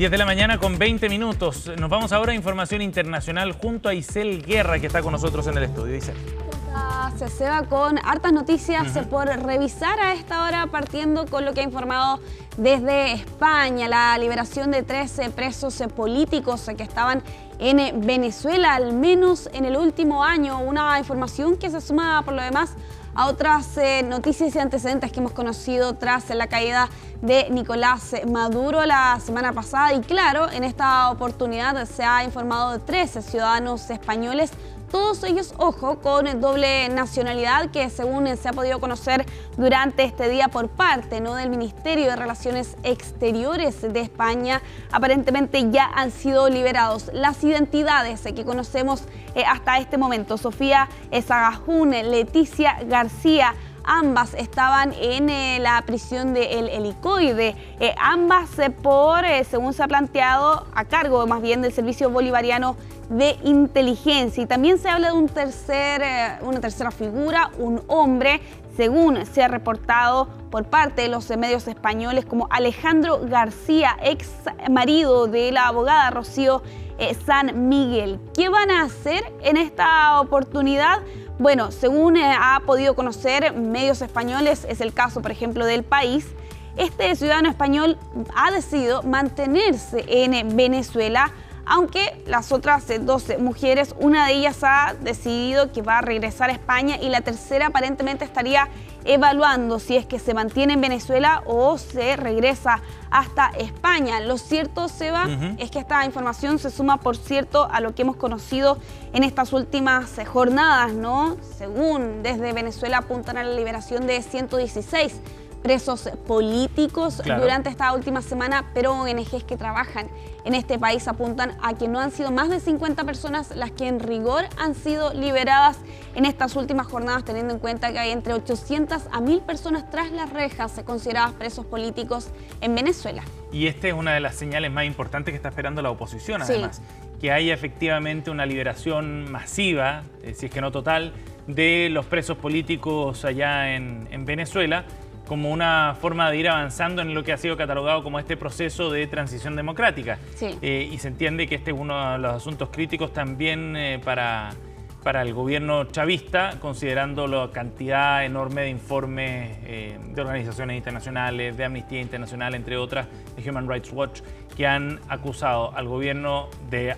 10 de la mañana con 20 minutos. Nos vamos ahora a información internacional junto a Isel Guerra, que está con nosotros en el estudio. Isel. Se va con hartas noticias por revisar a esta hora, partiendo con lo que ha informado desde España, la liberación de 13 presos políticos que estaban en Venezuela, al menos en el último año. Una información que se suma por lo demás a otras noticias y antecedentes que hemos conocido tras la caída de Nicolás Maduro la semana pasada. Y claro, en esta oportunidad se ha informado de 13 ciudadanos españoles, todos ellos, ojo, con doble nacionalidad, que según se ha podido conocer durante este día por parte del Ministerio de Relaciones Exteriores de España, aparentemente ya han sido liberados. Las identidades que conocemos hasta este momento: Sofía Sagahún, Leticia García, ambas estaban en la prisión del Helicoide, ambas según se ha planteado, a cargo más bien del Servicio Bolivariano de Inteligencia. Y también se habla de una tercera figura, un hombre, según se ha reportado por parte de los medios españoles, como Alejandro García, ex marido de la abogada Rocío San Miguel. ¿Qué van a hacer en esta oportunidad? Bueno, según ha podido conocer medios españoles, es el caso, por ejemplo, del País, este ciudadano español ha decidido mantenerse en Venezuela, aunque las otras 12 mujeres, una de ellas ha decidido que va a regresar a España y la tercera aparentemente estaría evaluando si es que se mantiene en Venezuela o se regresa hasta España. Lo cierto, Seba, es que esta información se suma, por cierto, a lo que hemos conocido en estas últimas jornadas, ¿no? Según desde Venezuela apuntan a la liberación de 116 presos políticos durante esta última semana, pero ONGs que trabajan en este país apuntan a que no han sido más de 50 personas las que en rigor han sido liberadas en estas últimas jornadas, teniendo en cuenta que hay entre 800 a 1000 personas tras las rejas consideradas presos políticos en Venezuela. Y esta es una de las señales más importantes que está esperando la oposición, además, que haya efectivamente una liberación masiva, si es que no total, de los presos políticos allá en Venezuela, como una forma de ir avanzando en lo que ha sido catalogado como este proceso de transición democrática. Y se entiende que este es uno de los asuntos críticos también para el gobierno chavista, considerando la cantidad enorme de informes de organizaciones internacionales, de Amnistía Internacional, entre otras, de Human Rights Watch, que han acusado al gobierno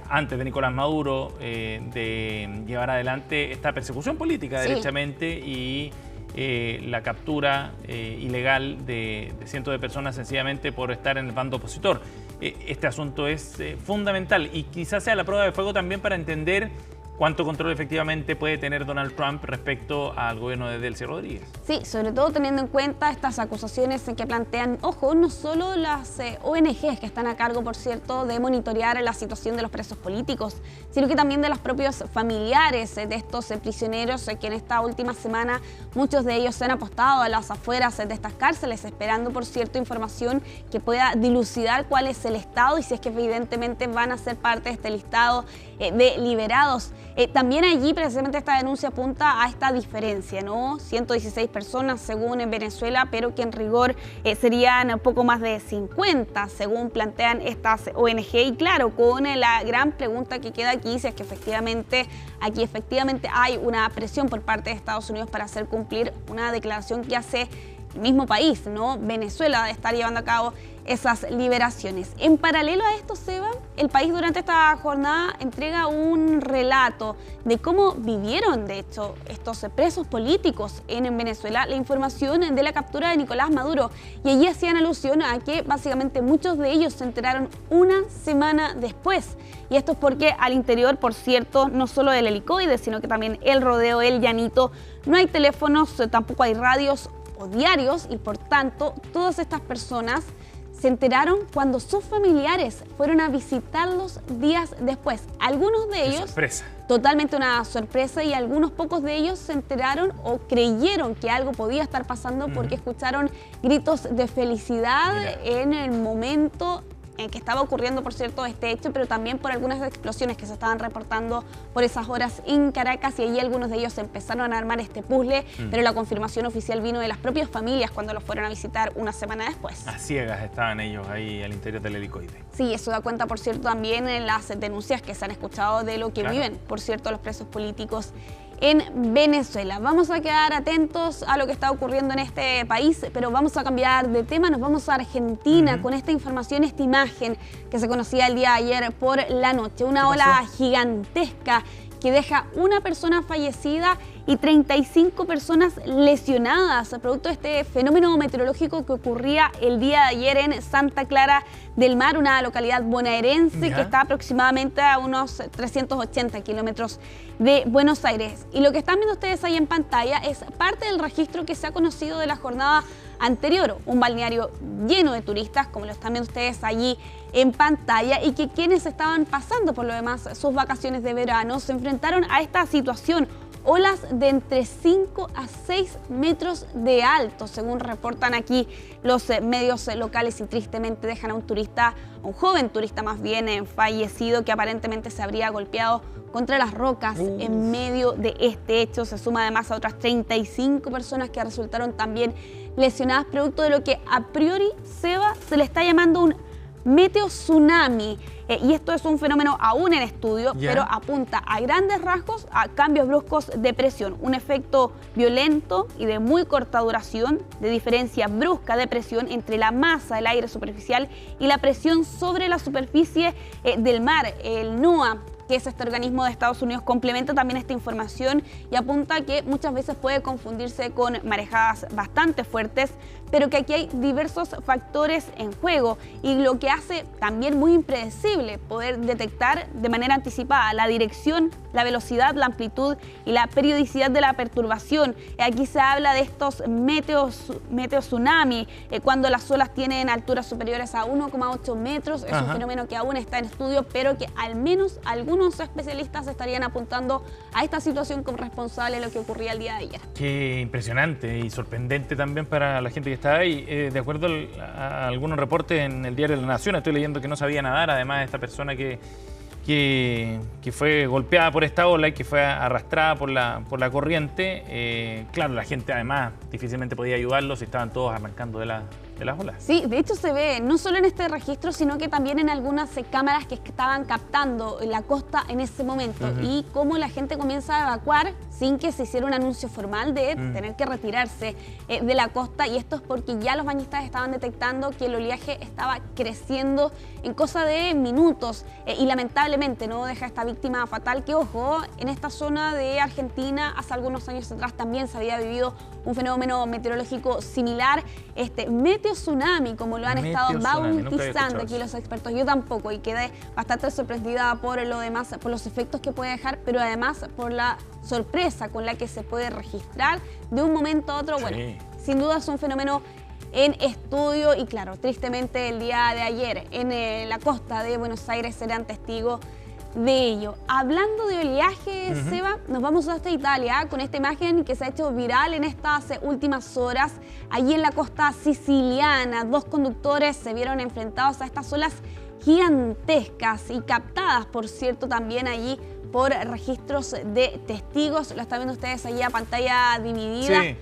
antes de Nicolás Maduro de llevar adelante esta persecución política, derechamente, y la captura ilegal de cientos de personas sencillamente por estar en el bando opositor. Este asunto es fundamental y quizás sea la prueba de fuego también para entender cuánto control efectivamente puede tener Donald Trump respecto al gobierno de Delcy Rodríguez. Sí, sobre todo teniendo en cuenta estas acusaciones que plantean, ojo, no solo las ONGs que están a cargo, por cierto, de monitorear la situación de los presos políticos, sino que también de los propios familiares de estos prisioneros que en esta última semana muchos de ellos se han apostado a las afueras de estas cárceles, esperando, por cierto, información que pueda dilucidar cuál es el estado y si es que evidentemente van a ser parte de este listado de liberados. También allí precisamente esta denuncia apunta a esta diferencia, ¿no? 116 personas según en Venezuela, pero que en rigor serían poco más de 50 según plantean estas ONG. Y claro, con la gran pregunta que queda aquí, si es que efectivamente hay una presión por parte de Estados Unidos para hacer cumplir una declaración que hace el mismo país, ¿no? Venezuela, de estar llevando a cabo esas liberaciones. En paralelo a esto, Seba, el país durante esta jornada entrega un relato de cómo vivieron, de hecho, estos presos políticos en Venezuela, la información de la captura de Nicolás Maduro. Y allí hacían alusión a que básicamente muchos de ellos se enteraron una semana después. Y esto es porque al interior, por cierto, no solo del Helicoide, sino que también el Rodeo, el Llanito, no hay teléfonos, tampoco hay radios o diarios, y por tanto todas estas personas se enteraron cuando sus familiares fueron a visitarlos días después. Algunos de ellos, totalmente una sorpresa, y algunos pocos de ellos se enteraron o creyeron que algo podía estar pasando porque escucharon gritos de felicidad en el momento en que estaba ocurriendo, por cierto, este hecho, pero también por algunas explosiones que se estaban reportando por esas horas en Caracas, y ahí algunos de ellos empezaron a armar este puzzle, pero la confirmación oficial vino de las propias familias cuando los fueron a visitar una semana después. A ciegas estaban ellos ahí al interior del helicoide. Sí, eso da cuenta, por cierto, también en las denuncias que se han escuchado de lo que viven, por cierto, los presos políticos en Venezuela. Vamos a quedar atentos a lo que está ocurriendo en este país, pero vamos a cambiar de tema. Nos vamos a Argentina con esta información, esta imagen que se conocía el día de ayer por la noche. Una ola gigantesca que deja una persona fallecida y 35 personas lesionadas, producto de este fenómeno meteorológico que ocurría el día de ayer en Santa Clara del Mar, una localidad bonaerense que está aproximadamente a unos 380 kilómetros de Buenos Aires. Y lo que están viendo ustedes ahí en pantalla es parte del registro que se ha conocido de la jornada anterior, un balneario lleno de turistas, como lo están viendo ustedes allí en pantalla, y que quienes estaban pasando por lo demás sus vacaciones de verano se enfrentaron a esta situación. Olas de entre 5 a 6 metros de alto, según reportan aquí los medios locales, y tristemente dejan a un turista, un joven turista más bien, fallecido, que aparentemente se habría golpeado contra las rocas en medio de este hecho. Se suma además a otras 35 personas que resultaron también lesionadas, producto de lo que a priori, Seba, se le está llamando un meteotsunami. Y esto es un fenómeno aún en estudio, pero apunta a grandes rasgos a cambios bruscos de presión, un efecto violento y de muy corta duración, de diferencia brusca de presión entre la masa del aire superficial y la presión sobre la superficie del mar. El NOAA, que es este organismo de Estados Unidos, complementa también esta información y apunta que muchas veces puede confundirse con marejadas bastante fuertes, pero que aquí hay diversos factores en juego, y lo que hace también muy impredecible poder detectar de manera anticipada la dirección, la velocidad, la amplitud y la periodicidad de la perturbación. Aquí se habla de estos meteotsunami, cuando las olas tienen alturas superiores a 1,8 metros. Es un fenómeno que aún está en estudio, pero que al menos algunos especialistas estarían apuntando a esta situación como responsable de lo que ocurría el día de ayer. Qué impresionante y sorprendente también para la gente que está ahí. De acuerdo a algunos reportes en el diario La Nación, estoy leyendo que no sabía nadar, además de esta persona que fue golpeada por esta ola y que fue arrastrada por la corriente. Claro, la gente además difícilmente podía ayudarlos y estaban todos arrancando de las olas. Sí, de hecho se ve no solo en este registro, sino que también en algunas cámaras que estaban captando la costa en ese momento, y cómo la gente comienza a evacuar sin que se hiciera un anuncio formal de tener que retirarse de la costa. Y esto es porque ya los bañistas estaban detectando que el oleaje estaba creciendo en cosa de minutos, y lamentablemente no deja esta víctima fatal que, ojo, en esta zona de Argentina hace algunos años atrás también se había vivido un fenómeno meteorológico similar, este meteotsunami, como lo han estado bautizando aquí los expertos. Yo tampoco, y quedé bastante sorprendida por lo demás, por los efectos que puede dejar, pero además por la sorpresa con la que se puede registrar de un momento a otro. Bueno, sin duda es un fenómeno en estudio, y claro, tristemente el día de ayer en la costa de Buenos Aires serán testigos de ello. Hablando de oleaje, Seba, nos vamos hasta Italia con esta imagen que se ha hecho viral en estas últimas horas. Allí en la costa siciliana, dos conductores se vieron enfrentados a estas olas gigantescas y captadas, por cierto, también allí por registros de testigos. Lo están viendo ustedes allí a pantalla dividida. Sí.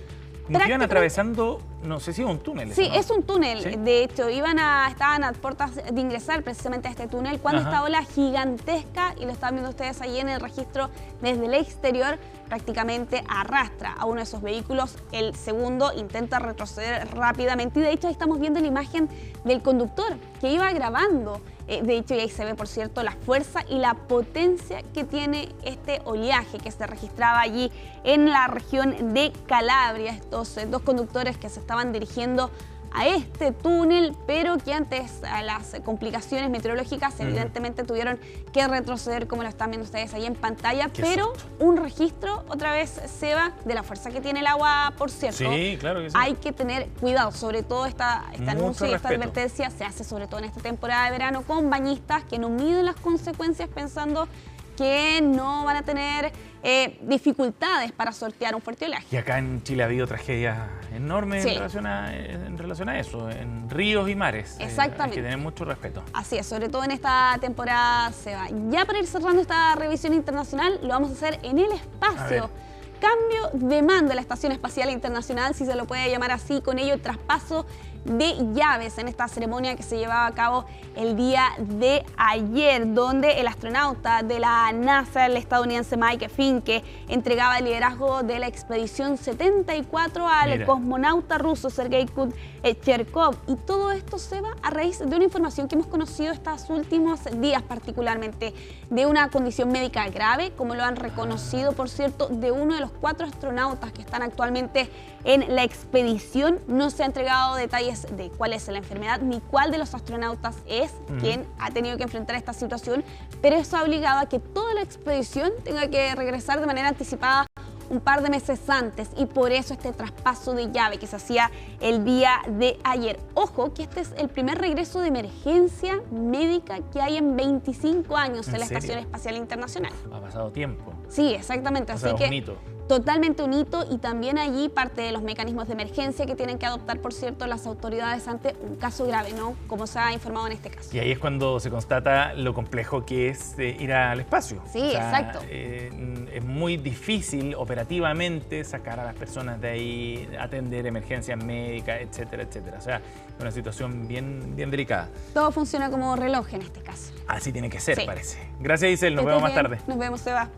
Como que iban atravesando, no sé si es un túnel. Sí, ¿no? es un túnel. ¿Sí? De hecho, estaban a puertas de ingresar precisamente a este túnel cuando esta ola gigantesca, y lo están viendo ustedes ahí en el registro desde el exterior, prácticamente arrastra a uno de esos vehículos. El segundo intenta retroceder rápidamente, y de hecho ahí estamos viendo la imagen del conductor que iba grabando. De hecho, y ahí se ve, por cierto, la fuerza y la potencia que tiene este oleaje que se registraba allí en la región de Calabria. Estos dos conductores que se estaban dirigiendo a este túnel, pero que antes a las complicaciones meteorológicas evidentemente tuvieron que retroceder, como lo están viendo ustedes ahí en pantalla. Pero un registro, otra vez, Seba, de la fuerza que tiene el agua, por cierto. Sí, claro que sí. Hay que tener cuidado, sobre todo este anuncio y esta advertencia se hace sobre todo en esta temporada de verano con bañistas que no miden las consecuencias pensando que no van a tener dificultades para sortear un fuerte oleaje. Y acá en Chile ha habido tragedias enormes Sí. en relación a eso, en ríos y mares. Exactamente. Hay que tener mucho respeto. Así es, sobre todo en esta temporada Seba. Ya para ir cerrando esta revisión internacional, lo vamos a hacer en el espacio. Cambio de mando de la Estación Espacial Internacional, si se lo puede llamar así, con ello el traspaso de llaves en esta ceremonia que se llevaba a cabo el día de ayer, donde el astronauta de la NASA, el estadounidense Mike Finke, entregaba el liderazgo de la expedición 74 al cosmonauta ruso Sergei Cherkov. Y todo esto se va a raíz de una información que hemos conocido estos últimos días, particularmente de una condición médica grave, como lo han reconocido, por cierto, de uno de los 4 astronautas que están actualmente en la expedición. No se ha entregado detalles de cuál es la enfermedad ni cuál de los astronautas es quien ha tenido que enfrentar esta situación, pero eso ha obligado a que toda la expedición tenga que regresar de manera anticipada un par de meses antes, y por eso este traspaso de llave que se hacía el día de ayer. Ojo que este es el primer regreso de emergencia médica que hay en 25 años en la Estación Espacial Internacional. Ha pasado tiempo. Sí, exactamente. O sea, así que un hito. Totalmente un hito, y también allí parte de los mecanismos de emergencia que tienen que adoptar, por cierto, las autoridades ante un caso grave, ¿no? Como se ha informado en este caso. Y ahí es cuando se constata lo complejo que es ir al espacio. Sí, exacto. Es muy difícil operativamente sacar a las personas de ahí, atender emergencias médicas, etcétera, etcétera. O sea, es una situación bien delicada. Todo funciona como reloj en este caso. Así tiene que ser, Sí. parece. Gracias, Isel. Nos vemos más tarde. Nos vemos, Seba.